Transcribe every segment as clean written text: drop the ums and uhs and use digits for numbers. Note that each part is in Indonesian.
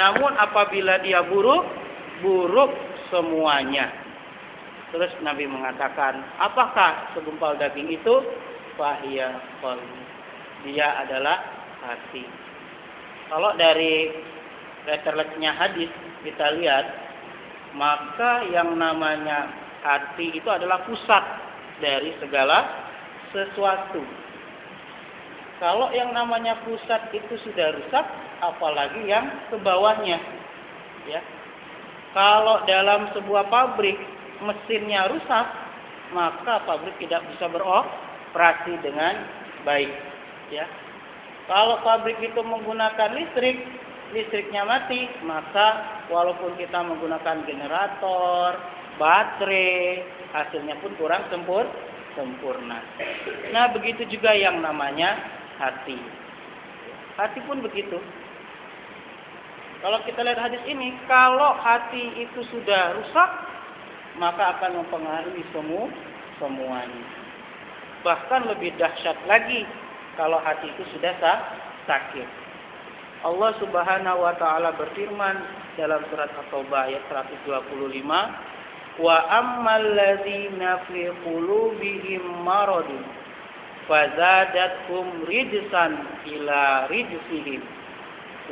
Namun apabila dia buruk, buruk semuanya. Terus Nabi mengatakan, apakah segumpal daging itu? Fahiya qalbi. Dia adalah hati. Kalau dari letternya hadis kita lihat, maka yang namanya hati itu adalah pusat dari segala sesuatu. Kalau yang namanya pusat itu sudah rusak, apalagi yang ke bawahnya. Ya. Kalau dalam sebuah pabrik mesinnya rusak, maka pabrik tidak bisa beroperasi dengan baik. Ya. Kalau pabrik itu menggunakan listrik, listriknya mati, maka walaupun kita menggunakan generator, baterai, hasilnya pun kurang sempurna. Nah, begitu juga yang namanya hati. Hati pun begitu. Kalau kita lihat hadis ini, kalau hati itu sudah rusak, maka akan mempengaruhi semuanya. Bahkan lebih dahsyat lagi kalau hati itu sudah sakit. Allah Subhanahu wa taala berfirman dalam surat At-Taubah ayat 125, "Wa ammal ladzina fi qulubihim maradun fazadathum rijsan ila rijsihim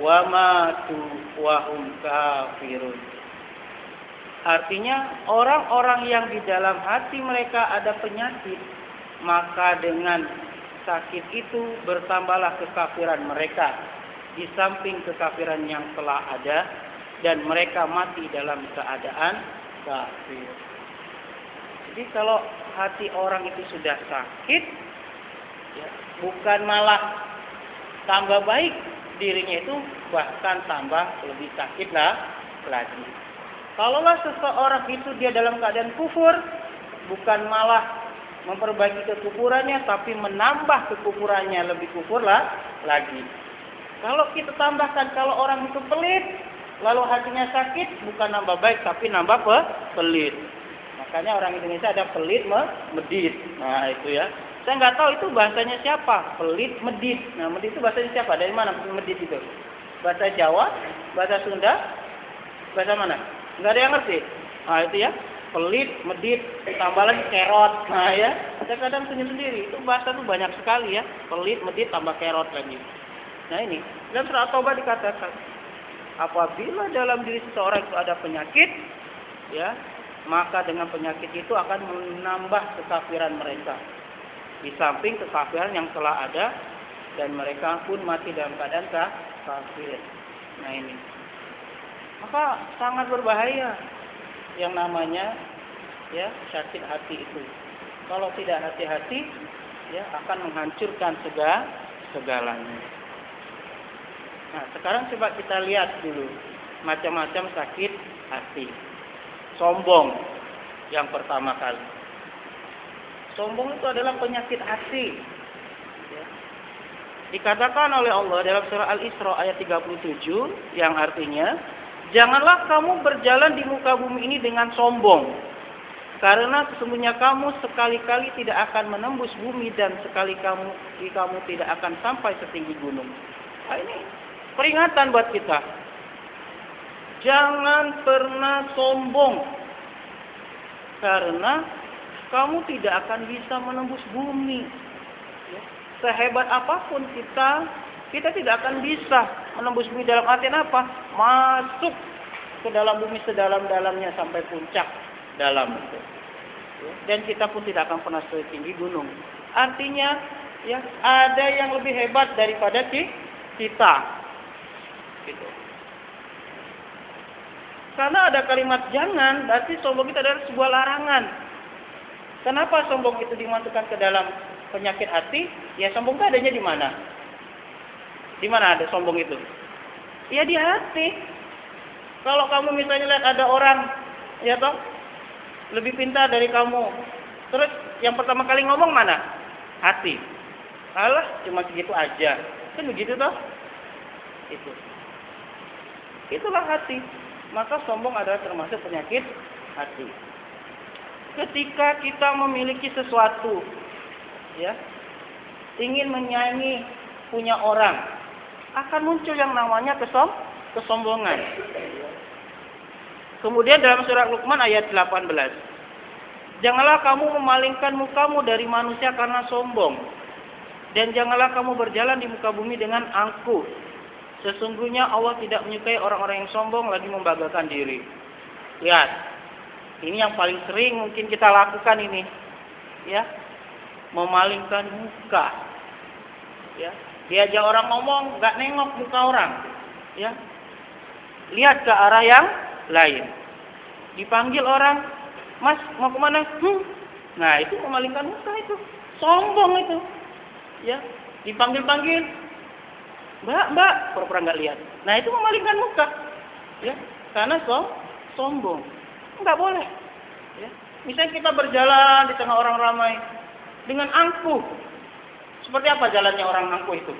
wa matu wa hum kafirun." Artinya orang-orang yang di dalam hati mereka ada penyakit, maka dengan sakit itu bertambahlah kekafiran mereka di samping kekafiran yang telah ada, dan mereka mati dalam keadaan kafir. Jadi kalau hati orang itu sudah sakit, ya, bukan malah tambah baik dirinya itu, bahkan tambah lebih sakit lagi. Kalaulah seseorang itu dia dalam keadaan kufur, bukan malah memperbaiki kekufurannya, tapi menambah kekufurannya, lebih kufur lagi. Kalau kita tambahkan, kalau orang itu pelit, lalu hatinya sakit, bukan nambah baik, tapi nambah pelit. Makanya orang Indonesia ada pelit, medit. Nah itu ya. Saya nggak tahu itu bahasanya siapa, pelit, medit. Nah medit itu bahasanya siapa? Dari mana medit itu? Bahasa Jawa, bahasa Sunda, bahasa mana? Nggak ada yang ngerti. Nah itu ya. Pelit, medit, tambah lagi kerot. Nah ya, saya kadang senyum sendiri. Itu bahasa tuh banyak sekali ya. Pelit, medit, tambah kerot lagi. Nah ini, dalam surat Taubah dikatakan, apabila dalam diri seseorang itu ada penyakit, ya, maka dengan penyakit itu akan menambah kekafiran mereka. Di samping kekafiran yang telah ada, dan mereka pun mati dalam keadaan kafir. Nah ini, maka sangat berbahaya yang namanya ya sakit hati itu. Kalau tidak hati-hati, ya akan menghancurkan segalanya. Nah, sekarang coba kita lihat dulu macam-macam sakit hati. Sombong yang pertama kali. Sombong itu adalah penyakit hati. Ya. Dikatakan oleh Allah dalam surah Al-Isra ayat 37 yang artinya, janganlah kamu berjalan di muka bumi ini dengan sombong. Karena sesungguhnya kamu sekali-kali tidak akan menembus bumi, dan sekali kamu tidak akan sampai setinggi gunung. Nah, ini peringatan buat kita. Jangan pernah sombong. Karena kamu tidak akan bisa menembus bumi. Ya. Sehebat apapun kita tidak akan bisa menembus bumi. Dalam artian apa? Masuk ke dalam bumi sedalam-dalamnya sampai puncak dalam itu. Ya. Dan kita pun tidak akan pernah setinggi gunung. Artinya, ya ada yang lebih hebat daripada kita. Gitu. Karena ada kalimat jangan, berarti sombong itu adalah sebuah larangan. Kenapa sombong itu dimasukkan ke dalam penyakit hati? Ya sombong itu adanya di mana? Di mana ada sombong itu? Ya di hati. Kalau kamu misalnya lihat ada orang, ya toh, lebih pintar dari kamu, terus yang pertama kali ngomong mana? Hati. Alah, cuma segitu aja. Kan begitu toh? Itu. Itulah hati. Maka sombong adalah termasuk penyakit hati. Ketika kita memiliki sesuatu, ya, ingin menyaingi punya orang, akan muncul yang namanya kesombongan. Kemudian dalam surat Luqman ayat 18. Janganlah kamu memalingkan mukamu dari manusia karena sombong. Dan janganlah kamu berjalan di muka bumi dengan angkuh. Sesungguhnya Allah tidak menyukai orang-orang yang sombong lagi membanggakan diri. Lihat. Ini yang paling sering mungkin kita lakukan ini. Ya. Memalingkan muka. Ya. Diajak orang ngomong, enggak nengok muka orang. Ya. Lihat ke arah yang lain. Dipanggil orang, Mas, mau kemana? Nah, itu memalingkan muka itu. Sombong itu. Ya, dipanggil-panggil. Mbak, pura-pura enggak lihat. Nah, itu memalingkan muka. Ya, karena sombong. Enggak boleh. Ya. Misalnya kita berjalan di tengah orang ramai dengan angkuh. Seperti apa jalannya orang angkuh itu?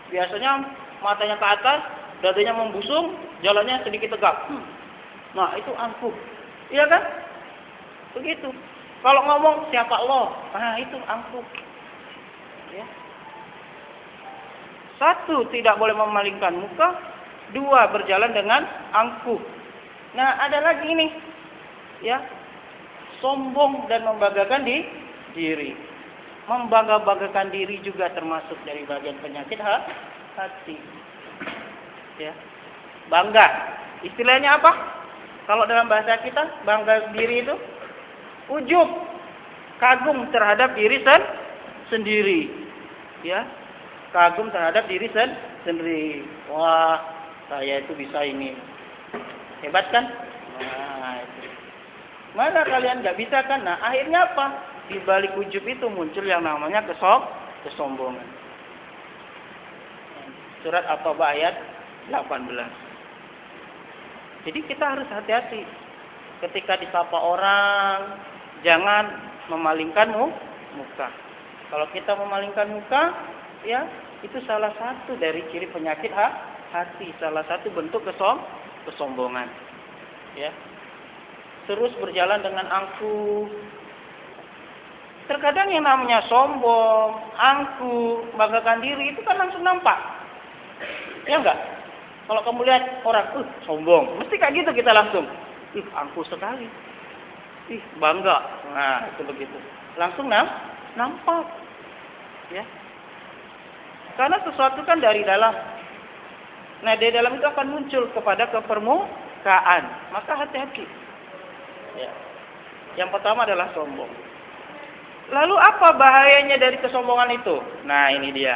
Biasanya matanya ke atas, dadanya membusung, jalannya sedikit tegap. Nah, itu angkuh. Iya kan? Begitu. Kalau ngomong siapa Allah? Nah, itu angkuh. Ya. Satu, tidak boleh memalingkan muka. Dua, berjalan dengan angkuh. Nah, ada lagi ini. Ya. Sombong dan membanggakan diri. Membangga-banggakan diri juga termasuk dari bagian penyakit hati. Ya. Bangga. Istilahnya apa? Kalau dalam bahasa kita, bangga diri itu ujub, kagum terhadap diri sendiri. Ya. Kagum terhadap diri sendiri. Wah, saya itu bisa ini. Hebat kan? Nah, itu. Mana kalian nggak bisa kan? Nah, akhirnya apa? Di balik ujub itu muncul yang namanya kesombongan. Surat At-Taubah ayat 18. Jadi kita harus hati-hati. Ketika disapa orang, jangan memalingkan muka. Kalau kita memalingkan muka, ya, itu salah satu dari ciri penyakit hati. Salah satu bentuk kesombongan. Ya. Terus berjalan dengan angkuh. Terkadang yang namanya sombong, angkuh, banggakan diri itu kan langsung nampak. Ya enggak? Kalau kamu lihat orang, sombong. Mesti kayak gitu kita langsung. Angkuh sekali. Bangga. Nah, itu begitu. Langsung nampak. Ya. Karena sesuatu kan dari dalam. Nah, dari dalam itu akan muncul kepada kepermukaan. Maka hati-hati. Ya. Yang pertama adalah sombong. Lalu apa bahayanya dari kesombongan itu? Nah, ini dia.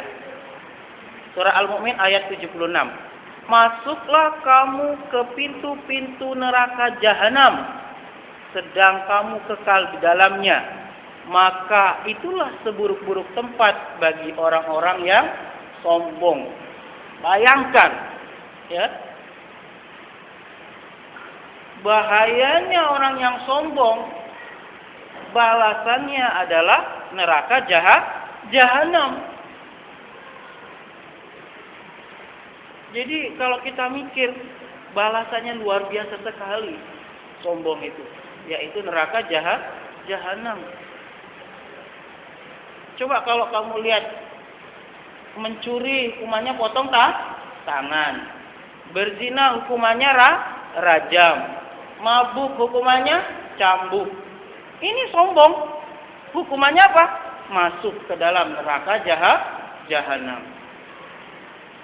Surah Al-Mu'min ayat 76. Masuklah kamu ke pintu-pintu neraka jahanam, sedang kamu kekal di dalamnya. Maka itulah seburuk-buruk tempat bagi orang-orang yang sombong. Bayangkan, ya. Bahayanya orang yang sombong. Balasannya adalah neraka jahanam. Jadi kalau kita mikir, balasannya luar biasa sekali sombong itu, yaitu neraka jahanam. Coba kalau kamu lihat, mencuri hukumannya potong tangan, berzina hukumannya rajam, mabuk hukumannya cambuk. Ini sombong. Hukumannya apa? Masuk ke dalam neraka jahanam.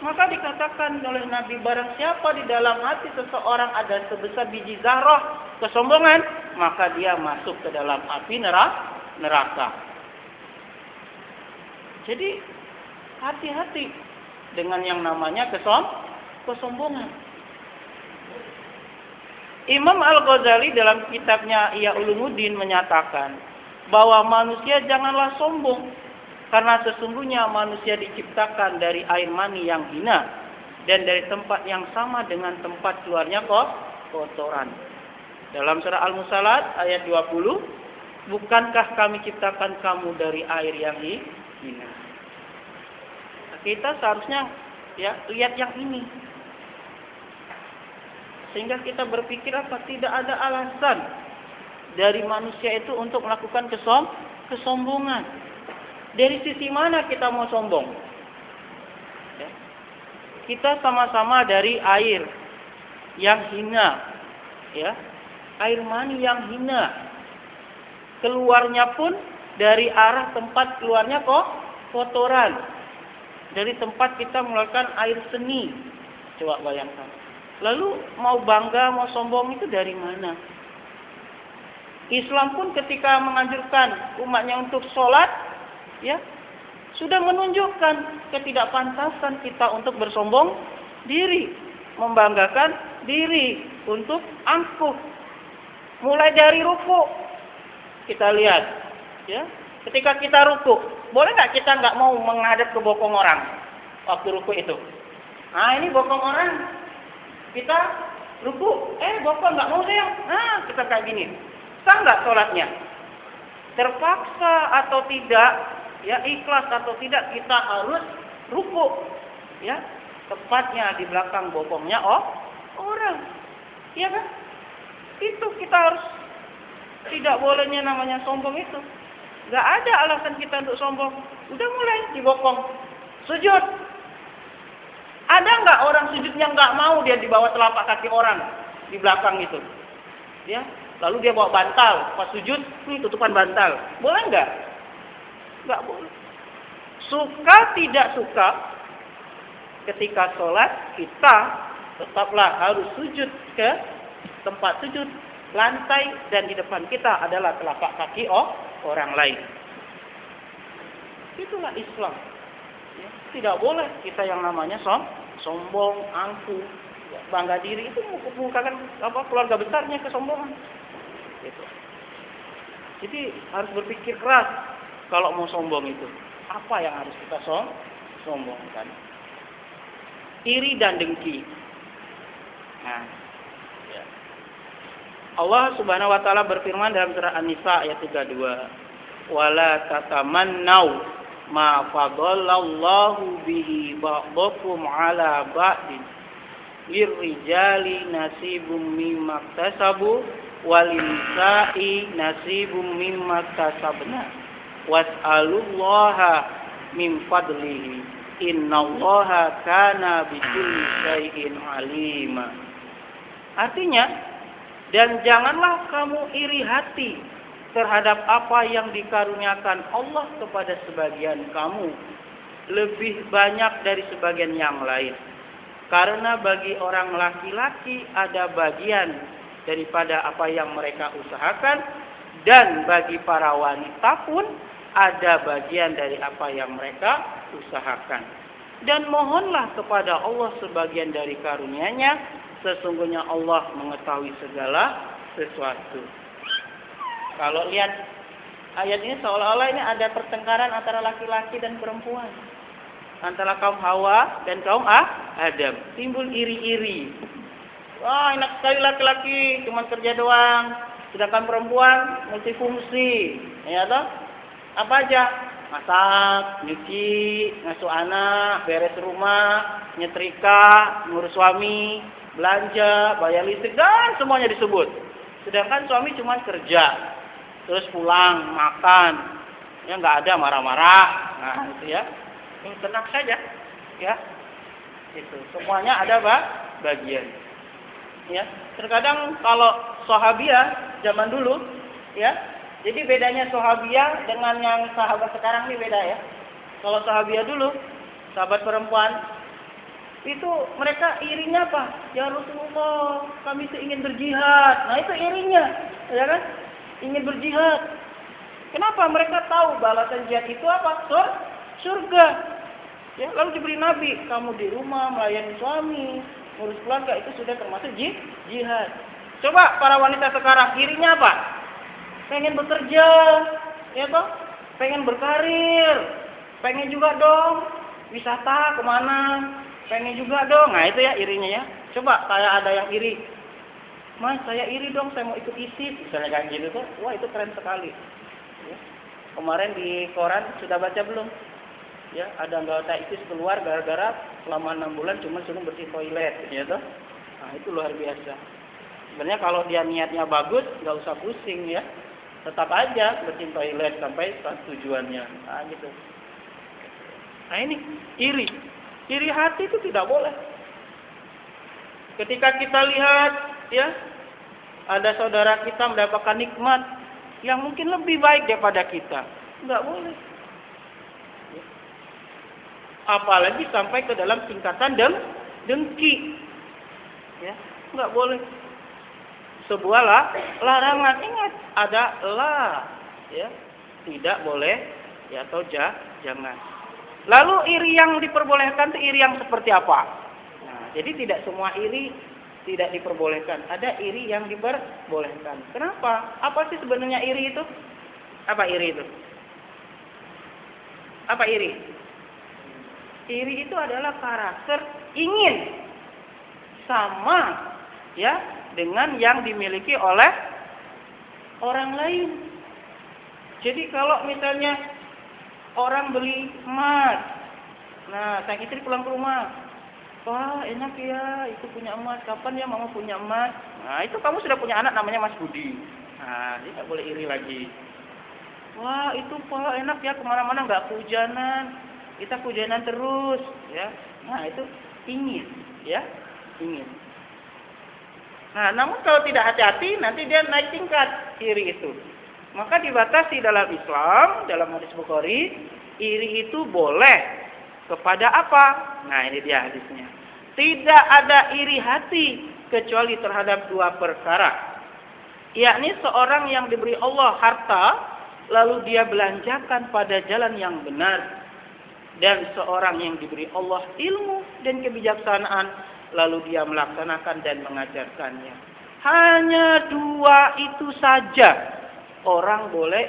Maka dikatakan oleh Nabi, barang siapa di dalam hati seseorang ada sebesar biji zarah kesombongan, maka dia masuk ke dalam api neraka. Jadi hati-hati dengan yang namanya kesombongan. Imam Al-Ghazali dalam kitabnya Ihya Ulumuddin menyatakan bahwa manusia janganlah sombong, karena sesungguhnya manusia diciptakan dari air mani yang hina dan dari tempat yang sama dengan tempat keluarnya kotoran. Dalam surah Al-Musalat ayat 20, bukankah kami ciptakan kamu dari air yang hina? Kita seharusnya lihat yang ini. Sehingga kita berpikir apa? Tidak ada alasan dari manusia itu untuk melakukan kesombongan. Dari sisi mana kita mau sombong? Ya. kita sama-sama dari air yang hina, ya, air mani yang hina. Keluarnya pun dari arah tempat keluarnya kok kotoran. Dari tempat kita mengeluarkan air seni. Coba bayangkan. Lalu mau bangga, mau sombong itu dari mana? Islam pun ketika menganjurkan umatnya untuk sholat, ya, sudah menunjukkan ketidakpantasan kita untuk bersombong diri, membanggakan diri untuk angkuh. Mulai dari ruku, kita lihat, ya, ketika kita ruku, boleh nggak kita nggak mau menghadap ke bokong orang waktu ruku itu? Nah, ini bokong orang, kita ruku, bokong nggak mau sayang, nah kita kayak gini. Sah nggak sholatnya? Terpaksa atau tidak, ya, ikhlas atau tidak, kita harus ruku, ya, tepatnya di belakang bokongnya orang, iya kan? Itu kita harus, tidak bolehnya namanya sombong itu. Nggak ada alasan kita untuk sombong. Udah mulai di bokong, sujud. Ada nggak orang sujudnya nggak mau dia di bawah telapak kaki orang di belakang itu, ya? Lalu dia bawa bantal, pas sujud, tutupan bantal. Boleh nggak? Nggak boleh. Suka tidak suka, ketika sholat, kita tetaplah harus sujud ke tempat sujud, lantai, dan di depan kita adalah telapak kaki orang lain. Itulah Islam. Ya, tidak boleh kita yang namanya sombong, angkuh, ya, bangga diri, itu mengungkapkan keluarga besarnya kesombongan. Gitu. Jadi harus berpikir keras kalau mau sombong itu. Apa yang harus kita sombongkan? Iri dan dengki. Nah, ya. Allah Subhanahu wa taala berfirman dalam surah An-Nisa ayat 32, "Wala tatamannau ma fadallallahu bihi ba'dakum 'ala ba'din. Lirrijali nasibum mimma iktasabu walinisai nasibum mimma iktasabna. Was'alullaha min fadlihi. Innallaha kana bikulli syai'in 'alima." Artinya, dan janganlah kamu iri hati terhadap apa yang dikaruniakan Allah kepada sebagian kamu lebih banyak dari sebagian yang lain. Karena bagi orang laki-laki ada bagian daripada apa yang mereka usahakan, dan bagi para wanita pun ada bagian dari apa yang mereka usahakan. Dan mohonlah kepada Allah sebagian dari karunia-Nya, sesungguhnya Allah mengetahui segala sesuatu. Kalau lihat ayat ini seolah-olah ini ada pertengkaran antara laki-laki dan perempuan, antara kaum Hawa dan kaum Adam. Timbul iri-iri. Wah, enak sekali laki-laki cuma kerja doang, sedangkan perempuan multifungsi. Ya toh? Apa aja? Masak, nyuci, ngasuh anak, beres rumah, nyetrika, ngurus suami, belanja, bayar listrik, dan semuanya disebut. Sedangkan suami cuma kerja, terus pulang, makan, ya nggak ada marah-marah. Nah, itu ya. Tenang saja, ya. Itu semuanya ada bagian. Ya, terkadang kalau sahabiah zaman dulu, ya. Jadi bedanya sahabiah dengan yang sahabat sekarang ini beda ya. Kalau sahabiah dulu, sahabat perempuan, itu mereka irinya apa? Ya Rasulullah, kami itu ingin berjihad. Nah, itu irinya, ya kan? Ingin berjihad. Kenapa? Mereka tahu balasan jihad itu apa? Surga. Ya, lalu diberi Nabi, kamu di rumah melayani suami, ngurus keluarga, itu sudah termasuk jihad. Coba para wanita sekarang irinya apa? Pengen bekerja, ya toh? Pengen berkarir, pengen juga dong wisata kemana, pengen juga dong. Nah itu ya irinya ya. Coba saya ada yang iri, Mas saya iri dong, saya mau ikut ISIS, misalnya kayak gitu tuh. Wah itu keren sekali. Ya. Kemarin di koran sudah baca belum? Ya, ada anggota ISIS keluar gara-gara selama 6 bulan cuma suruh bersih toilet, ya toh? Nah itu luar biasa. Sebenarnya kalau dia niatnya bagus, nggak usah pusing ya. Tetap aja bersihin toilet sampai tujuannya. Nah gitu. Nah ini iri. Iri hati itu tidak boleh. Ketika kita lihat, ya, ada saudara kita mendapatkan nikmat yang mungkin lebih baik daripada kita, nggak boleh. Apalagi sampai ke dalam tingkatan dengki, ya, nggak boleh. Sebuah larangan, ingat ada ya, tidak boleh, ya, atau jangan. Lalu iri yang diperbolehkan itu iri yang seperti apa? Nah, jadi tidak semua iri tidak diperbolehkan. Ada iri yang diperbolehkan. Kenapa? Apa sih sebenarnya iri itu? Apa iri itu? Apa iri? Iri itu adalah karakter ingin sama, ya, dengan yang dimiliki oleh orang lain. Jadi kalau misalnya orang beli emas, nah sang istri pulang ke rumah, wah enak ya, itu punya emas, kapan ya mama punya emas? Nah itu kamu sudah punya anak namanya Mas Budi. Nah dia nggak boleh iri lagi. Wah itu Pak enak ya, kemana-mana nggak kehujanan, kita kehujanan terus, ya. Nah itu ingin, ya, ingin. Nah namun kalau tidak hati-hati nanti dia naik tingkat iri itu. Maka dibatasi dalam Islam, dalam hadis Bukhari, iri itu boleh kepada apa? Nah ini dia hadisnya. Tidak ada iri hati kecuali terhadap dua perkara. Yakni seorang yang diberi Allah harta, lalu dia belanjakan pada jalan yang benar. Dan seorang yang diberi Allah ilmu dan kebijaksanaan, lalu dia melaksanakan dan mengajarkannya. Hanya dua itu saja orang boleh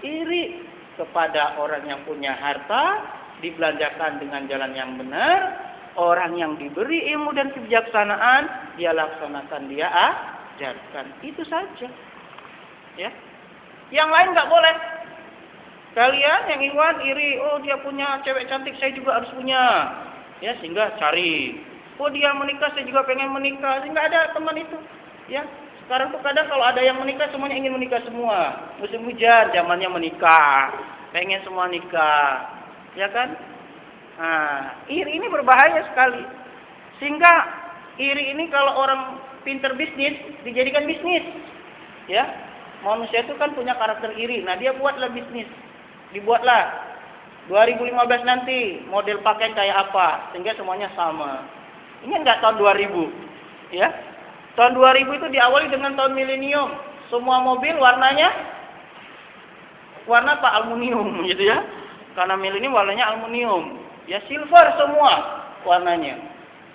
iri kepada orang yang punya harta, dibelanjakan dengan jalan yang benar. Orang yang diberi ilmu dan kebijaksanaan, dia laksanakan, dia ajarkan. Itu saja. Ya. Yang lain nggak boleh. Kalian yang ikhwan iri, oh dia punya cewek cantik, saya juga harus punya. Ya, sehingga cari. Oh dia menikah, saya juga pengen menikah. Sehingga ada teman itu. Ya. Sekarang tuh kadang kalau ada yang menikah, semuanya ingin menikah semua. Musim hujan, zamannya menikah. Pengen semua nikah. Ya kan? Nah, iri ini berbahaya sekali. Sehingga iri ini kalau orang pinter bisnis, dijadikan bisnis. Ya, manusia itu kan punya karakter iri. Nah, dia buatlah bisnis. Dibuatlah 2015 nanti model pakaian kayak apa, sehingga semuanya sama. Ini enggak tahun 2000. Ya. Tahun 2000 itu diawali dengan tahun milenium. Semua mobil warnanya warna apa? Aluminium gitu ya. Karena milenium warnanya aluminium. Ya silver semua warnanya.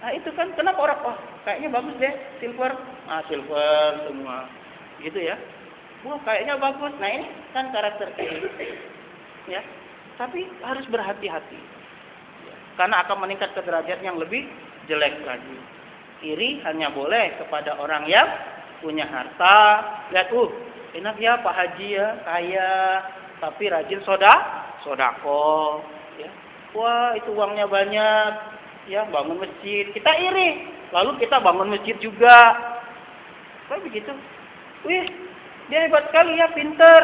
Nah itu kan kenapa orang, wah kayaknya bagus deh silver. Ah silver semua. Gitu ya. Wah kayaknya bagus. Nah ini kan karakter ini. Ya. Tapi harus berhati-hati. Karena akan meningkat ke derajat yang lebih jelek lagi. Iri hanya boleh kepada orang yang punya harta. Lihat, enak ya Pak Haji ya, kaya, tapi rajin sodako. Ya. Wah, itu uangnya banyak. Ya, bangun masjid. Kita iri. Lalu kita bangun masjid juga. Kayak begitu. Wih, dia hebat sekali ya, pinter.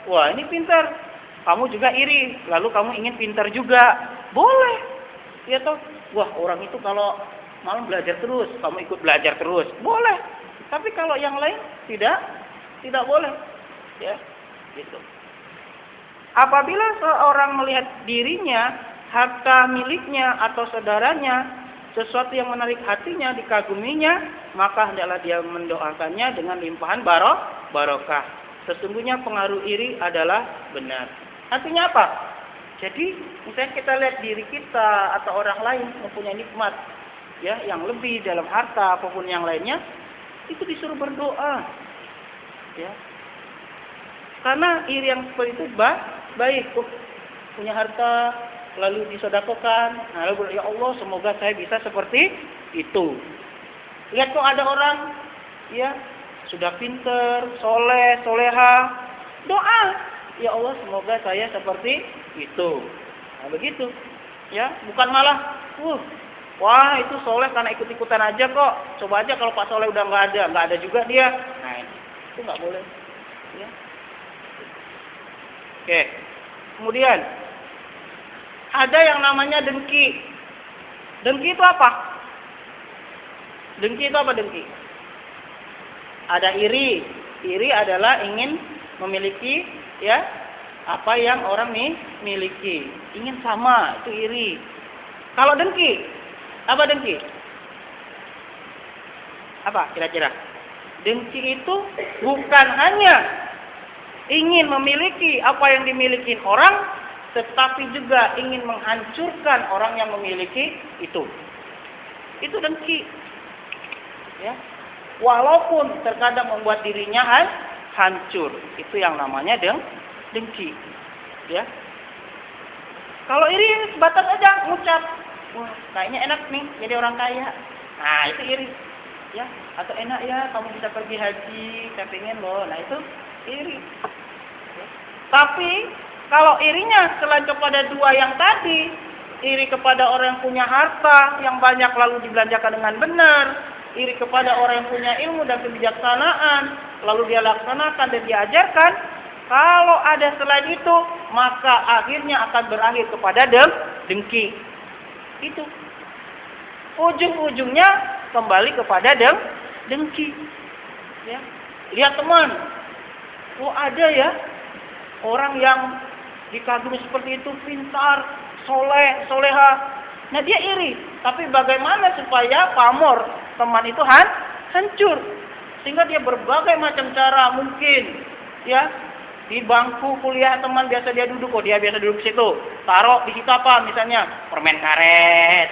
Wah, ini pinter. Kamu juga iri. Lalu kamu ingin pinter juga. Boleh. Ya toh. Wah, orang itu kalau malam belajar terus, kamu ikut belajar terus, boleh. Tapi kalau yang lain tidak boleh, ya, gitu. Apabila seorang melihat dirinya, harta miliknya atau saudaranya, sesuatu yang menarik hatinya, dikaguminya, maka hendaklah dia mendoakannya dengan limpahan barokah. Sesungguhnya pengaruh iri adalah benar. Artinya apa? Jadi, misalnya kita lihat diri kita atau orang lain mempunyai nikmat, ya, yang lebih dalam harta apapun yang lainnya, itu disuruh berdoa, ya. Karena iri yang seperti itu baik, punya harta lalu disedekahkan, nah, lalu ya Allah semoga saya bisa seperti itu. Lihat kok ada orang, ya, sudah pinter, soleh, soleha, doa, ya Allah semoga saya seperti itu. Nah begitu, ya, bukan malah, wah itu soleh karena ikut-ikutan aja kok. Coba aja kalau Pak Soleh udah nggak ada juga dia. Nah itu nggak boleh. Ya. Oke. Kemudian ada yang namanya dengki. Dengki itu apa? Dengki itu apa dengki? Ada iri. Iri adalah ingin memiliki ya apa yang orang miliki. Ingin sama, itu iri. Kalau dengki, apa dengki? Apa kira-kira? Dengki itu bukan hanya ingin memiliki apa yang dimiliki orang, tetapi juga ingin menghancurkan orang yang memiliki itu. Itu dengki. Ya. Walaupun terkadang membuat dirinya hancur, itu yang namanya dengki. Ya. Kalau iri sebatas aja ngucap, wah kayaknya enak nih jadi orang kaya. Nah itu iri. Ya. Atau enak ya kamu bisa pergi haji, saya pengen loh. Nah itu iri. Ya. Tapi kalau irinya selain kepada dua yang tadi, iri kepada orang yang punya harta yang banyak lalu dibelanjakan dengan benar, iri kepada orang yang punya ilmu dan kebijaksanaan, lalu dia laksanakan dan diajarkan. Kalau ada selain itu, maka akhirnya akan berakhir kepada dengki. Itu. Ujung-ujungnya kembali kepada dengki. Ya. Lihat teman. Oh ada ya orang yang dikagumi seperti itu, pintar, soleh, soleha. Nah dia iri. Tapi bagaimana supaya pamor teman itu hancur? Sehingga dia berbagai macam cara mungkin. Ya, di bangku kuliah teman biasa dia duduk, dia biasa duduk di situ. Taruh di situ apa misalnya? Permen karet.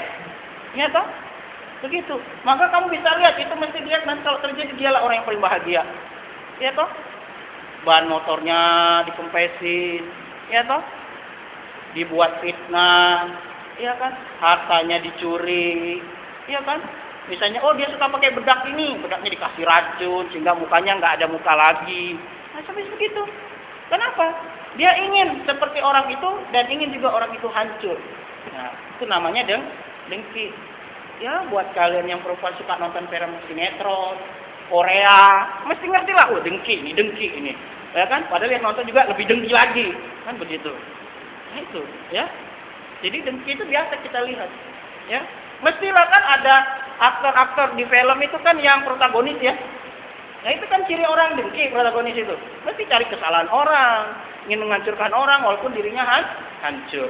Ya toh? Begitu. Maka kamu bisa lihat, itu mesti lihat nanti kalau terjadi dialah orang yang paling bahagia. Ya toh? Ban motornya dikempesin. Ya toh? Dibuat fitnah. Ya kan? Hartanya dicuri. Ya kan? Misalnya, oh dia suka pakai bedak ini. Bedaknya dikasih racun sehingga mukanya nggak ada muka lagi. Nah sampai begitu. Kenapa? Dia ingin seperti orang itu dan ingin juga orang itu hancur. Nah, itu namanya dengki. Ya, buat kalian yang perempuan suka nonton film sinetron, Korea, mesti ngerti lah, oh dengki ini. Ya kan? Padahal yang nonton juga lebih dengki lagi. Kan begitu. Nah itu, ya. Jadi dengki itu biasa kita lihat. Ya. Mestilah kan ada aktor-aktor di film itu kan yang protagonis ya. Nah itu kan ciri orang dengki, protagonis itu. Mesti cari kesalahan orang, ingin menghancurkan orang walaupun dirinya hancur.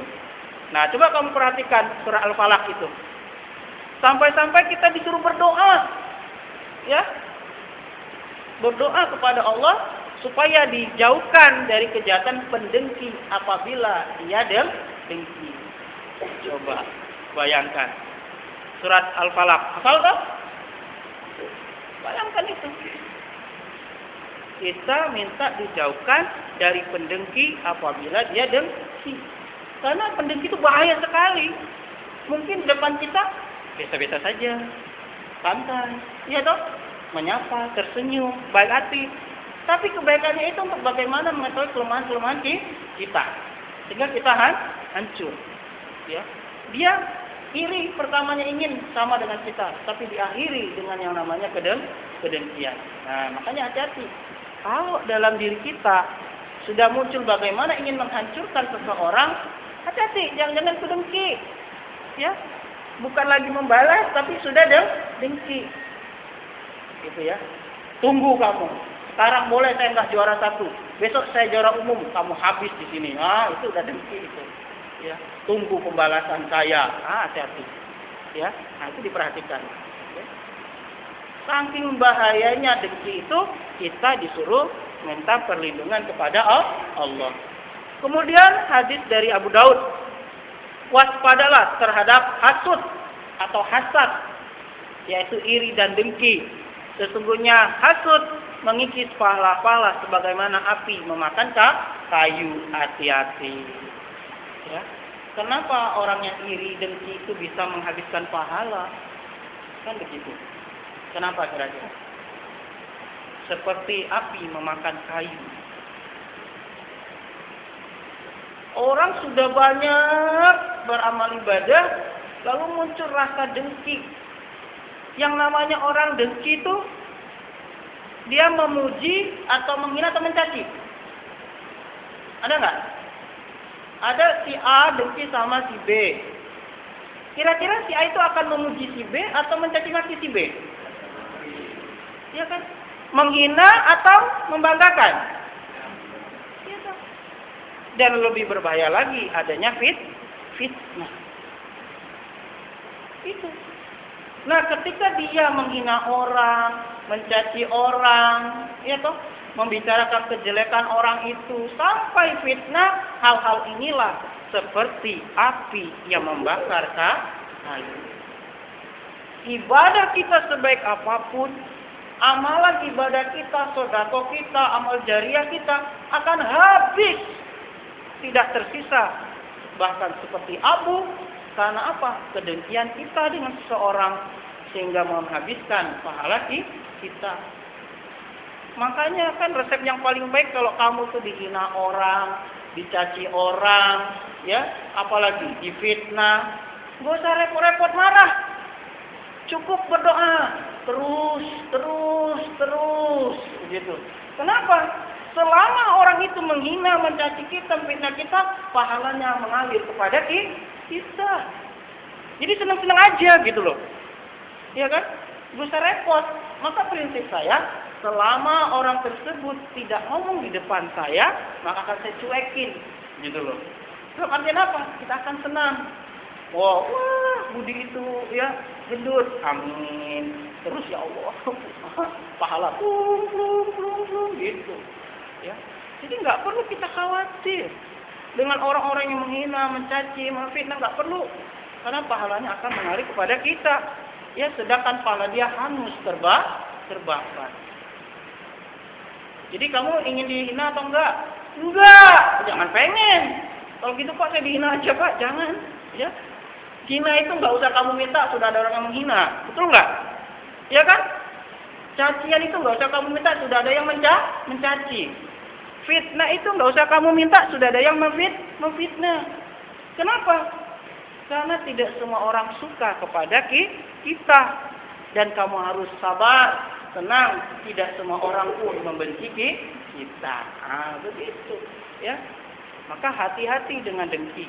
Nah coba kamu perhatikan surah Al-Falaq itu. Sampai-sampai kita disuruh berdoa. Ya. Berdoa kepada Allah supaya dijauhkan dari kejahatan pendengki apabila dia dengki. Coba bayangkan. Surat Al-Falaq. Hafal tak? Bayangkan itu. Kita minta dijauhkan dari pendengki apabila dia dengki. Karena pendengki itu bahaya sekali. Mungkin di depan kita biasa-biasa saja. Santai. Iya toh? Menyapa, tersenyum, baik hati. Tapi kebaikannya itu untuk bagaimana mengetahui kelemahan-kelemahan kita. Sehingga kita hancur. Ya. Dia iri pertamanya ingin sama dengan kita, tapi diakhiri dengan yang namanya kedengkian. Nah, makanya hati-hati. Kalau dalam diri kita sudah muncul bagaimana ingin menghancurkan seseorang, hati-hati, jangan-jangan itu dengki. Ya. Bukan lagi membalas, tapi sudah dengki. Gitu ya. Tunggu kamu. Sekarang boleh saya nggak juara 1. Besok saya juara umum, kamu habis di sini. Ah, itu udah dengki itu. Ya, tunggu pembalasan saya. Ah, hati-hati. Ya, nah itu diperhatikan. Ya. Saking bahayanya dengki itu, kita disuruh minta perlindungan kepada Allah. Kemudian hadis dari Abu Daud, waspadalah terhadap hasud atau hasad, yaitu iri dan dengki. Sesungguhnya hasud mengikis pahala-pahala sebagaimana api memakan kayu. Hati-hati. Ya. Kenapa orang yang iri dengki itu bisa menghabiskan pahala? Kan begitu. Kenapa kira-kira? Seperti api memakan kayu. Orang sudah banyak beramal ibadah, lalu muncul rasa dengki. Yang namanya orang dengki itu, dia memuji atau menghina atau mencaci. Ada nggak? Ada si A dengki sama si B. Kira-kira si A itu akan memuji si B atau mencaci maki si B? Ya kan? Menghina atau membanggakan? Ya kan? Dan lebih berbahaya lagi adanya fitnah. Itu. Nah, ketika dia menghina orang, mencaci orang, ya toh, membicarakan kejelekan orang itu sampai fitnah, hal-hal inilah seperti api yang membakar kayu. Ibadah kita sebaik apapun, amalan ibadah kita, sedekah kita, amal jariah kita akan habis, tidak tersisa. Bahkan seperti abu, karena apa? Kedengkian kita dengan seseorang sehingga menghabiskan pahala kita. Makanya kan resep yang paling baik kalau kamu tuh dihina orang, dicaci orang, ya, apalagi difitnah, gak usah repot-repot marah. Cukup berdoa, terus, begitu. Kenapa? Selama orang itu menghina, mencaci kita, fitnah kita, pahalanya mengalir kepada kita. Jadi senang-senang aja gitu loh. Iya kan? Gak usah repot. Maka prinsip saya, selama orang tersebut tidak ngomong di depan saya, maka akan saya cuekin. Gitu loh. Terus artinya apa? Kita akan senang. Wah, budi itu ya gendut. Amin. Terus ya Allah, pahala plung gitu. Ya. Jadi nggak perlu kita khawatir dengan orang-orang yang menghina, mencaci, memfitnah, nggak perlu. Karena pahalanya akan mengalir kepada kita. Ya, sedangkan pahala dia hangus terbakar. Jadi kamu ingin dihina atau enggak? Enggak, jangan pengen. Kalau gitu Pak, saya dihina aja Pak, jangan. Ya, hina itu nggak usah kamu minta, sudah ada orang yang menghina, betul nggak? Ya kan? Cacian itu nggak usah kamu minta, sudah ada yang mencaci. Fitnah itu nggak usah kamu minta, sudah ada yang memfitnah. Kenapa? Karena tidak semua orang suka kepada kita. Dan kamu harus sabar, tenang. Tidak semua orang pun membenci kita. Begitu. Ya. Maka hati-hati dengan dengki.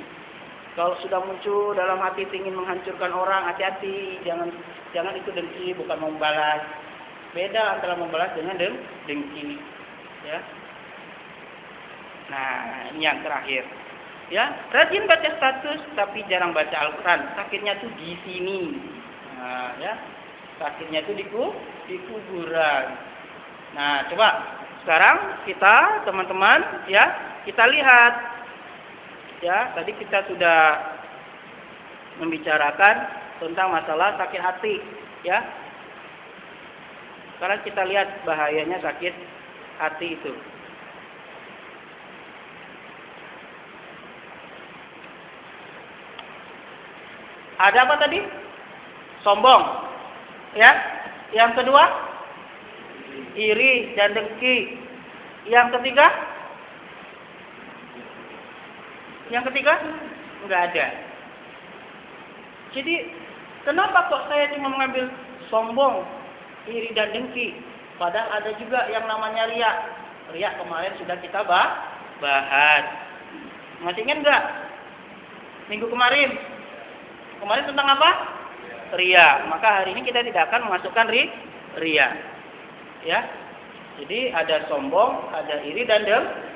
Kalau sudah muncul dalam hati ingin menghancurkan orang, hati-hati. Jangan itu dengki, bukan membalas. Beda antara membalas dengan dengki. Ya. Nah, ini yang terakhir. Ya, rajin baca status tapi jarang baca Al-Quran. Sakitnya tuh di sini. Nah, ya, sakitnya tuh di kuburan. Nah, coba sekarang kita teman-teman ya kita lihat. Ya, tadi kita sudah membicarakan tentang masalah sakit hati. Ya, sekarang kita lihat bahayanya sakit hati itu. Ada apa tadi? Sombong. Ya. Yang kedua, iri dan dengki. Yang ketiga? Enggak ada. Jadi, kenapa kok saya cuma mengambil sombong, iri dan dengki? Padahal ada juga yang namanya riya. Riya kemarin sudah kita bahas. Masih ingat enggak? Minggu kemarin. Kemarin tentang apa? Riya. Maka hari ini kita tidak akan memasukkan riya. Ya. Jadi ada sombong, ada iri dan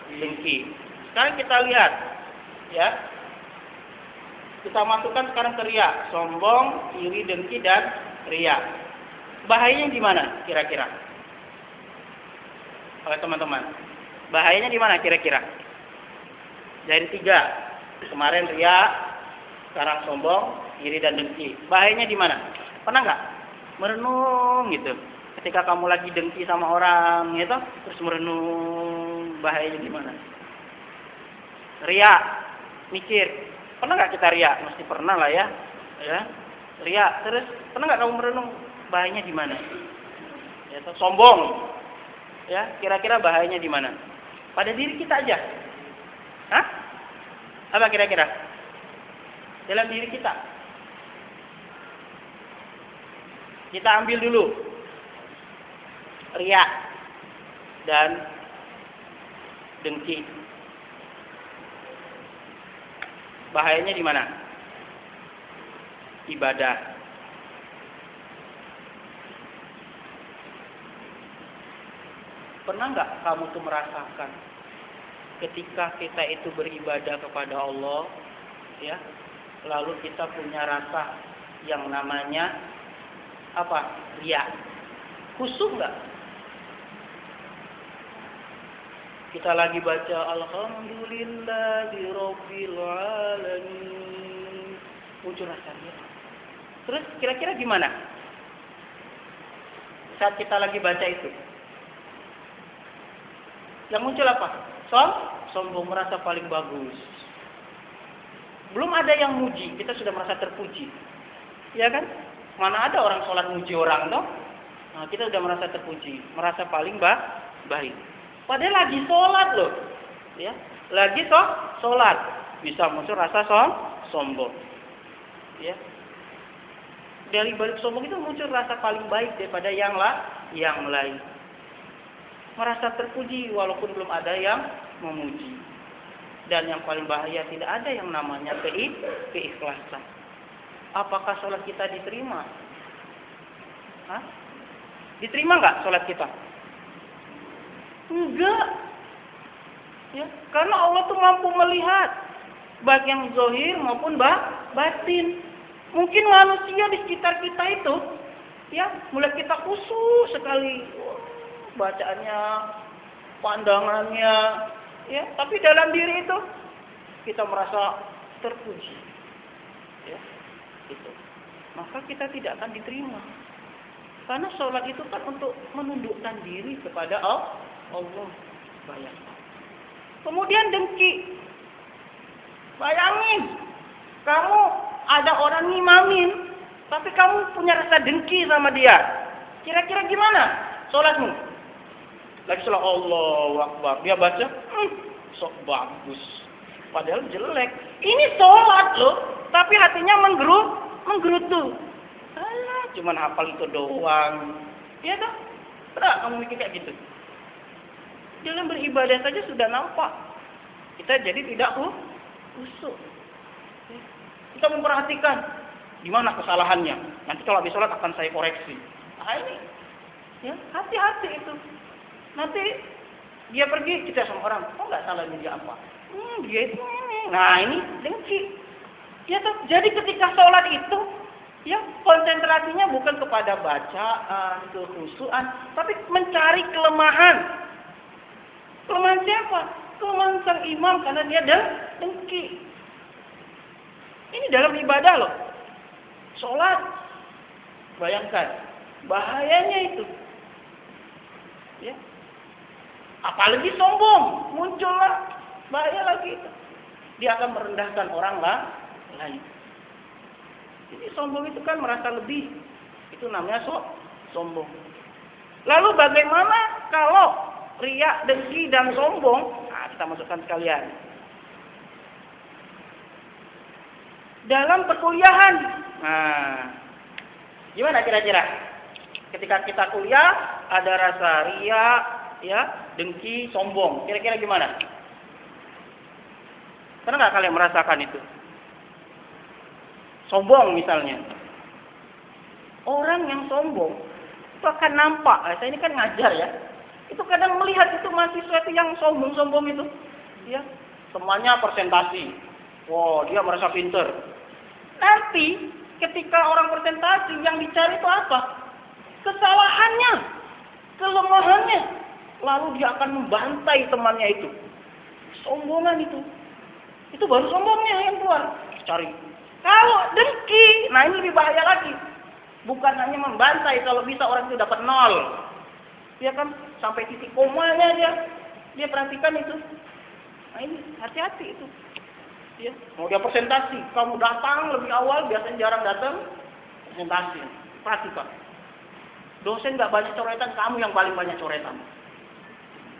dengki. Sekarang kita lihat. Ya. Kita masukkan sekarang ke riya. Sombong, iri, dengki dan riya. Bahayanya di mana kira-kira? Oleh teman-teman. Bahayanya di mana kira-kira? Dari 3. Kemarin riya, sekarang sombong, iri dan dengki. Bahayanya di mana? Pernah nggak merenung gitu? Ketika kamu lagi dengki sama orang, gitu, terus merenung, bahayanya di mana? Riya, mikir. Pernah nggak kita riya? Mesti pernah lah ya. Ya, riya. Terus pernah nggak kamu merenung? Bahayanya di mana? Ya, sombong. Ya, kira-kira bahayanya di mana? Pada diri kita aja. Hah? Apa kira-kira? Dalam diri kita. Kita ambil dulu riya dan dengki. Bahayanya di mana? ibadah. Pernah nggak kamu tuh merasakan ketika kita itu beribadah kepada Allah, ya, lalu kita punya rasa yang namanya apa? Riya. Khusyuk nggak? Kita lagi baca Alhamdulillahirabbil alamin, muncul rasa riya. Terus kira-kira gimana saat kita lagi baca itu? Yang muncul apa? Sombong, merasa paling bagus. Belum ada yang muji, kita sudah merasa terpuji. Ya kan? Mana ada orang sholat muji orang, toh? Nah, kita sudah merasa terpuji, merasa paling baik. Padahal lagi sholat loh. Ya, lagi sholat. Bisa muncul rasa sombong. Ya. Dari balik sombong itu muncul rasa paling baik daripada yang lain. Merasa terpuji walaupun belum ada yang memuji. Dan yang paling bahaya, tidak ada yang namanya keikhlasan. Apakah sholat kita diterima? Hah? Diterima nggak sholat kita? Enggak. Ya, karena Allah tuh mampu melihat baik yang zahir maupun batin. Mungkin manusia di sekitar kita itu, ya, mulai kita khusyuk sekali bacaannya, pandangannya, ya, tapi dalam diri itu kita merasa terpuji, ya, itu. Maka kita tidak akan diterima. Karena sholat itu kan untuk menundukkan diri kepada Allah. Bayangkan. Kemudian dengki. Bayangin, kamu ada orang ngimamin, tapi kamu punya rasa dengki sama dia. Kira-kira gimana sholatmu? Lagi sholat Allahu Akbar, dia baca, sok bagus. Padahal jelek. Ini sholat loh, tapi hatinya menggerutu. Cuman hafal itu doang. Iya tak? Pernah kamu mikir kayak gitu? Dalam beribadah saja sudah nampak. Kita jadi tidak khusyuk. Kita memperhatikan di mana kesalahannya. Nanti kalau habis sholat akan saya koreksi. Nah ini, ya, hati-hati itu. Nanti dia pergi, kita sama orang, kok nggak salah dia apa? Dia itu ini. Nah ini dengki. Ya toh. Jadi ketika sholat itu, ya, konsentrasinya bukan kepada bacaan, kekhusyuan, tapi mencari kelemahan. Kelemahan siapa? Kelemahan sang imam karena dia dengki. Ini dalam ibadah loh. Sholat. Bayangkan. Bahayanya itu. Ya. Apalagi sombong. Muncullah. Bahaya lagi itu. Dia akan merendahkan orang lain. Jadi sombong itu kan merasa lebih. Itu namanya sombong. Lalu bagaimana kalau riya, dengki, dan sombong? Nah, kita masukkan sekalian. Dalam perkuliahan. Nah, gimana kira-kira? Ketika kita kuliah, ada rasa riya, ya, dengki, sombong. Kira-kira gimana? Pernah nggak kalian merasakan itu? Sombong misalnya. Orang yang sombong itu akan nampak. Saya ini kan ngajar ya. Itu kadang melihat itu mahasiswa itu yang sombong-sombong itu. Ya, semuanya presentasi. Wow, dia merasa pinter. Nanti ketika orang presentasi yang dicari itu apa? Kesalahannya, kelemahannya. Lalu dia akan membantai temannya itu. Sombongan itu. Itu baru sombongnya yang keluar. Cari. Kalau dengki, nah ini lebih bahaya lagi. Bukan hanya membantai, kalau bisa orang itu dapat 0. Ya kan, sampai titik komanya dia perhatikan itu. Nah ini hati-hati itu. Ya, mau dia presentasi, kamu datang lebih awal, biasanya jarang datang, presentasi. Perhatikan. Dosen nggak banyak coretan, kamu yang paling banyak coretan.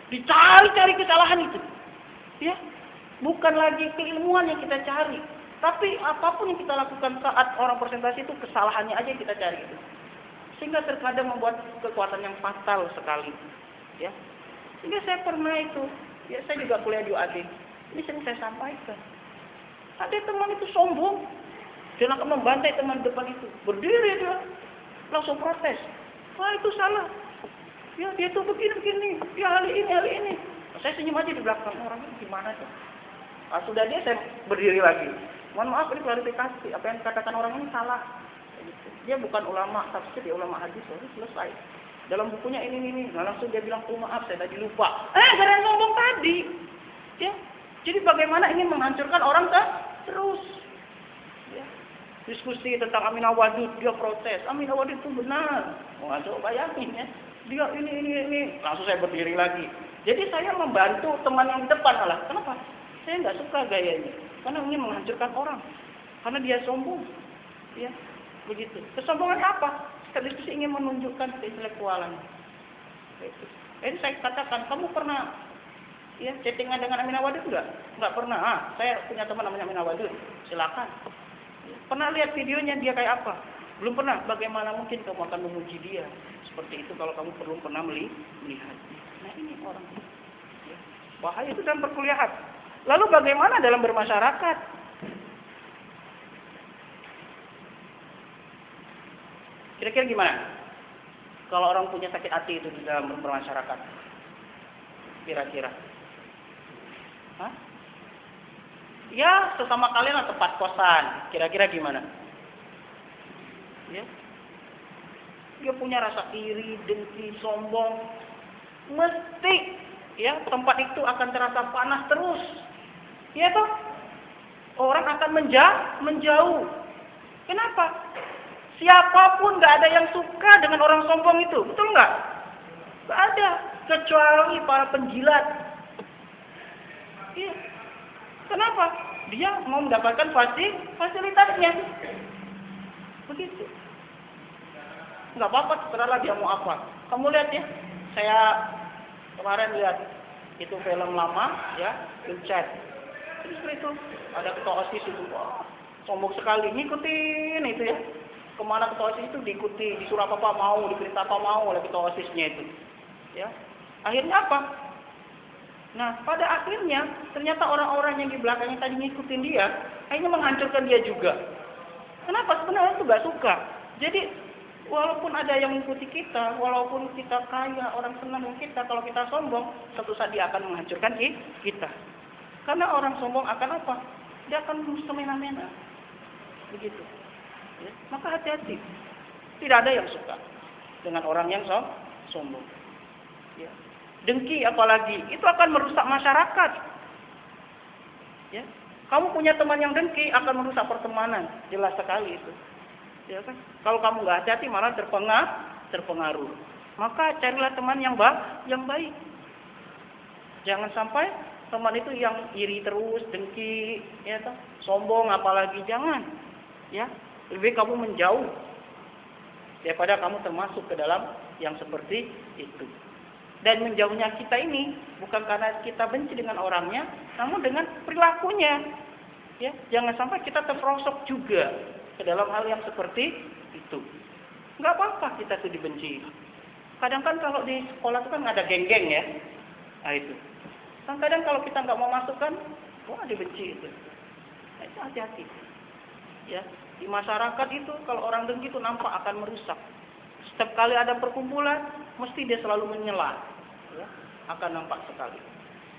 Dicari-cari kesalahan itu. Ya, bukan lagi keilmuan yang kita cari. Tapi apapun yang kita lakukan saat orang presentasi itu kesalahannya aja yang kita cari itu. Sehingga terkadang membuat kekuatan yang fatal sekali. Ya. Sehingga saya pernah itu, ya saya juga kuliah di UAD. Ini sering saya sampaikan. Ada teman itu sombong. Dan akan membantai teman depan itu. Berdiri dia. Langsung protes. Wah itu salah. Ya dia tuh begini. Ya hal ini. Saya senyum aja di belakang. Orang ini gimana tuh? Sudah dia saya berdiri lagi. Mohon maaf ini klarifikasi. Apa yang dikatakan orang ini salah. Dia bukan ulama tafsir, dia ulama hadis. Selesai. Dalam bukunya ini. Nah, langsung dia bilang, maaf saya tadi lupa. Gara-gara ngomong tadi. Ya. Jadi bagaimana ingin menghancurkan orang terus. Ya. Diskusi tentang Aminah Wadud, dia protes. Aminah Wadud itu benar. Coba bayangin ya. Dia ini. Langsung saya berdiri lagi. Jadi saya membantu teman yang di depan malah. Kenapa? Saya nggak suka gayanya. Karena ingin menghancurkan orang. Karena dia sombong. Ya, begitu. Kesombongan apa? Diskusi ingin menunjukkan keintelektualan. Jadi saya katakan, kamu pernah chattingan dengan Aminah Wadud enggak? Enggak pernah. Saya punya teman namanya Aminah Wadud. Silakan. Pernah lihat videonya dia kayak apa? Belum pernah. Bagaimana mungkin kamu akan memuji dia? Seperti itu kalau kamu belum pernah melihat. Nah ini orang. Bahaya itu dalam perkuliahan. Lalu bagaimana dalam bermasyarakat? Kira-kira gimana? Kalau orang punya sakit hati itu di dalam bermasyarakat? Kira-kira? Hah? Ya, sesama kalian atau tempat kosan. Kira-kira gimana? Ya. Dia punya rasa iri, dengki, sombong. Mesti tempat itu akan terasa panas terus. Iya toh? Orang akan menjauh. Kenapa? Siapapun nggak ada yang suka dengan orang sombong itu, betul nggak? Nggak ada, kecuali para penjilat. Iya. Kenapa? Dia mau mendapatkan fasilitasnya. Begitu. Nggak apa-apa, terserahlah dia mau apa. Kamu lihat ya, saya kemarin lihat itu film lama Incet. Seperti itu, ada ketua OSIS itu, sombong sekali, ngikutin itu ya. Kemana ketua OSIS itu diikuti, disuruh apa mau, diperintah apa mau oleh ketua OSISnya itu. Ya, akhirnya apa? Nah, pada akhirnya ternyata orang-orang yang di belakangnya tadi ngikutin dia, akhirnya menghancurkan dia juga. Kenapa? Sebenarnya itu nggak suka. Jadi walaupun ada yang mengikuti kita, walaupun kita kaya, orang senang dengan kita, kalau kita sombong, suatu saat dia akan menghancurkan kita. Karena orang sombong akan apa? Dia akan semena-mena. Begitu. Ya. Maka hati-hati. Tidak ada yang suka dengan orang yang sombong. Ya. Dengki apalagi, itu akan merusak masyarakat. Ya. Kamu punya teman yang dengki akan merusak pertemanan. Jelas sekali itu. Ya kan? Kalau kamu nggak hati-hati malah terpengaruh. Maka carilah teman yang baik. Jangan sampai teman itu yang iri terus, dengki, sombong apalagi, jangan. Ya, lebih kamu menjauh daripada kamu termasuk ke dalam yang seperti itu. Dan menjauhnya kita ini bukan karena kita benci dengan orangnya, namun dengan perilakunya. Ya, jangan sampai kita terperosok juga ke dalam hal yang seperti itu. Nggak apa-apa kita tuh dibenci. Kadang kan kalau di sekolah itu kan ada geng-geng ya. Nah itu. Kadang kalau kita nggak mau masukkan, wah dibenci itu. Nah, itu hati-hati. Ya, di masyarakat itu kalau orang dengki itu nampak akan merusak. Setiap kali ada perkumpulan, mesti dia selalu menyela. Ya, akan nampak sekali.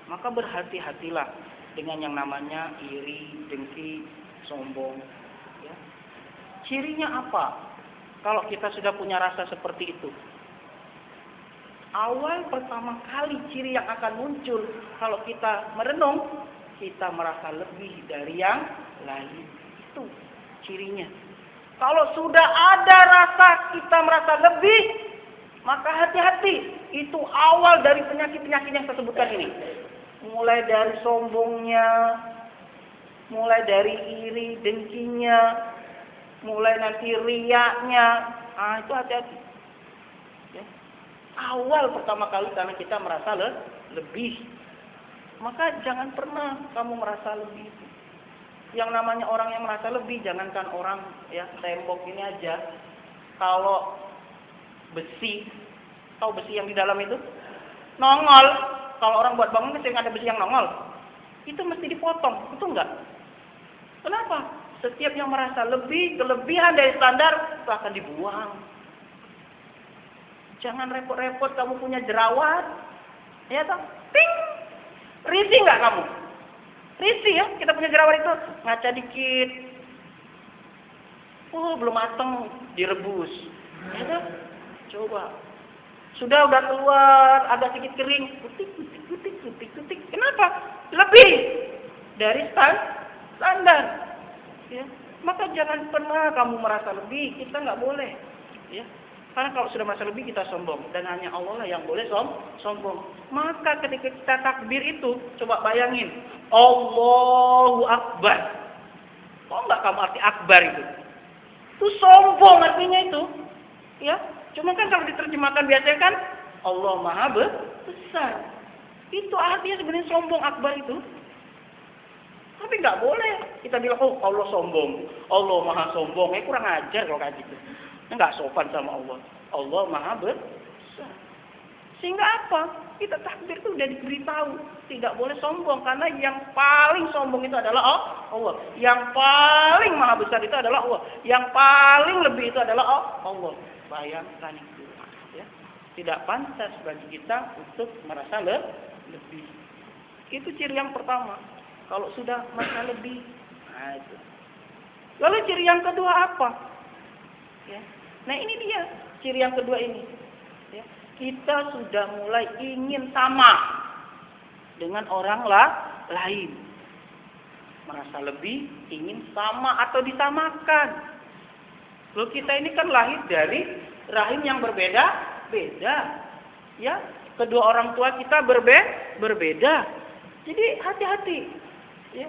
Maka berhati-hatilah dengan yang namanya iri, dengki, sombong. Ya. Cirinya apa? Kalau kita sudah punya rasa seperti itu. Awal pertama kali ciri yang akan muncul kalau kita merenung, kita merasa lebih dari yang lain. Itu cirinya. Kalau sudah ada rasa kita merasa lebih, maka hati-hati. Itu awal dari penyakit-penyakit yang saya sebutkan ini. Mulai dari sombongnya, mulai dari iri, dengkinya, mulai nanti riaknya. Itu hati-hati. Ya. Awal pertama kali karena kita merasa lebih. Maka jangan pernah kamu merasa lebih. Yang namanya orang yang merasa lebih, jangankan orang ya tembok ini aja. Kalau besi, tahu besi yang di dalam itu nongol. Kalau orang buat bangun sering ada besi yang nongol. Itu mesti dipotong, itu enggak. Kenapa? Setiap yang merasa kelebihan dari standar, itu akan dibuang. Jangan repot-repot kamu punya jerawat. Ya toh? Ting! Risih nggak kamu? Risih ya, kita punya jerawat itu. Ngaca dikit. Oh, belum mateng, direbus. Ya toh? Coba. Udah keluar, agak sedikit kering. Kutik. Kenapa? Lebih dari standar. Ya. Maka jangan pernah kamu merasa lebih. Kita nggak boleh. Ya. Karena kalau sudah merasa lebih kita sombong. Dan hanya Allah lah yang boleh sombong. Maka ketika kita takbir itu, coba bayangin. Allahu Akbar. Tahu nggak kamu arti akbar itu? Itu sombong artinya itu. Ya. Cuma kan kalau diterjemahkan biasanya kan Allah Maha Besar. Itu artinya sebenarnya sombong akbar itu. Tapi nggak boleh kita bilang, oh Allah sombong, Allah Maha sombong. Kurang ajar kalau kayak gitu. Nggak sopan sama Allah. Allah Maha Besar. Sehingga apa? Kita takbir itu udah diberitahu tidak boleh sombong karena yang paling sombong itu adalah Allah. Yang paling Maha Besar itu adalah Allah. Yang paling lebih itu adalah Allah. Bayangkan itu. Ya. Tidak pantas bagi kita untuk merasa lebih. Itu ciri yang pertama. Kalau sudah merasa lebih, nah itu. Lalu ciri yang kedua apa? Ya. Nah ini dia ciri yang kedua ini. Ya. Kita sudah mulai ingin sama dengan orang lain. Merasa lebih, ingin sama atau disamakan. Loh kita ini kan lahir dari rahim yang berbeda. Ya, kedua orang tua kita berbeda. Jadi hati-hati. Ya.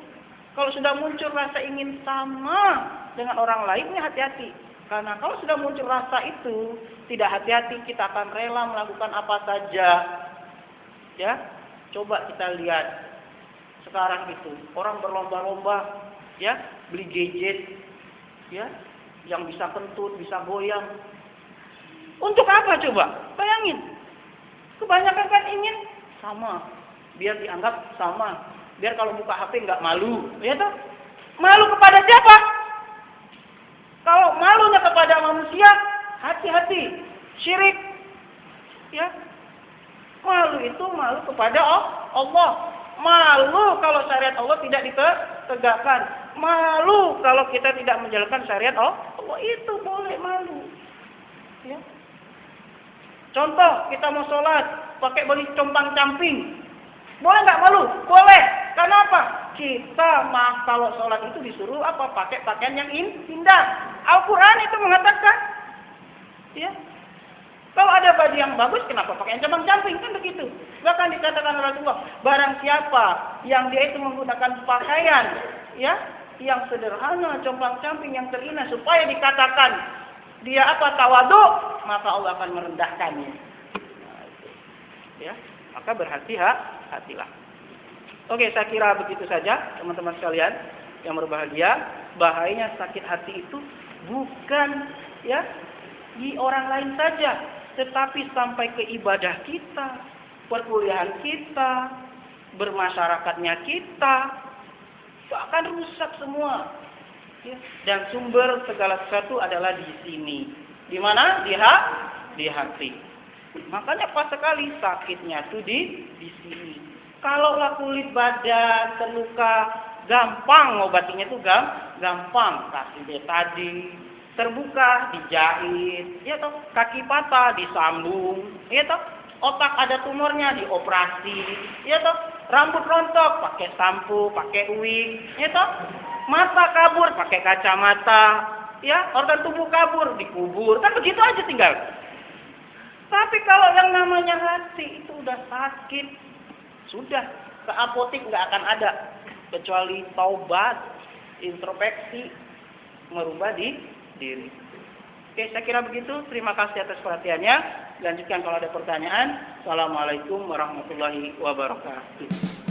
Kalau sudah muncul rasa ingin sama dengan orang lain, ini hati-hati. Karena kalau sudah muncul rasa itu, tidak hati-hati kita akan rela melakukan apa saja. Ya, coba kita lihat sekarang itu orang berlomba-lomba, ya, beli gadget, ya, yang bisa kentut, bisa goyang. Untuk apa coba? Bayangin. Kebanyakan kan ingin sama, biar dianggap sama, biar kalau buka HP nggak malu, ya toh? Malu kepada siapa? Kalau malunya kepada manusia, hati-hati, syirik. Ya. Malu itu malu kepada Allah. Malu kalau syariat Allah tidak ditegakkan. Malu kalau kita tidak menjalankan syariat Allah, itu boleh malu. Ya. Contoh, kita mau sholat pakai baju compang-camping. Boleh nggak malu? Boleh. Kenapa? Kita kalau sholat itu disuruh apa? Pakai pakaian yang indah. Al-Quran itu mengatakan, ya. Kalau ada baju yang bagus, kenapa pakaian compang-camping? Kan begitu. Bahkan dikatakan oleh Rasulullah, barang siapa yang dia itu menggunakan pakaian, ya, yang sederhana, compang-camping, yang terindah, supaya dikatakan dia apa? Tawadhu, maka Allah akan merendahkannya. Nah, itu. Ya, maka berhati-hatilah. Oke, saya kira begitu saja teman-teman sekalian yang berbahagia. Bahayanya sakit hati itu bukan ya di orang lain saja, tetapi sampai ke ibadah kita, perkuliahan kita, bermasyarakatnya kita, itu akan rusak semua. Ya. Dan sumber segala sesuatu adalah di sini. Di mana? Di hati. Makanya pas sekali sakitnya tuh di sini. Kalau kulit badan terluka, gampang ngobatinya tuh gampang. Kasih betadin, terbuka dijahit, ya toh. Kaki patah disambung, ya toh. Otak ada tumornya dioperasi, ya toh. Rambut rontok pakai sampo, pakai wig, ya toh. Mata kabur pakai kacamata, ya. Organ tubuh kabur dikubur, kan begitu aja tinggal. Tapi kalau yang namanya hati itu udah sakit, sudah ke apotik nggak akan ada kecuali taubat, introspeksi, merubah diri. Oke, saya kira begitu. Terima kasih atas perhatiannya. Lanjutkan kalau ada pertanyaan. Assalamualaikum warahmatullahi wabarakatuh.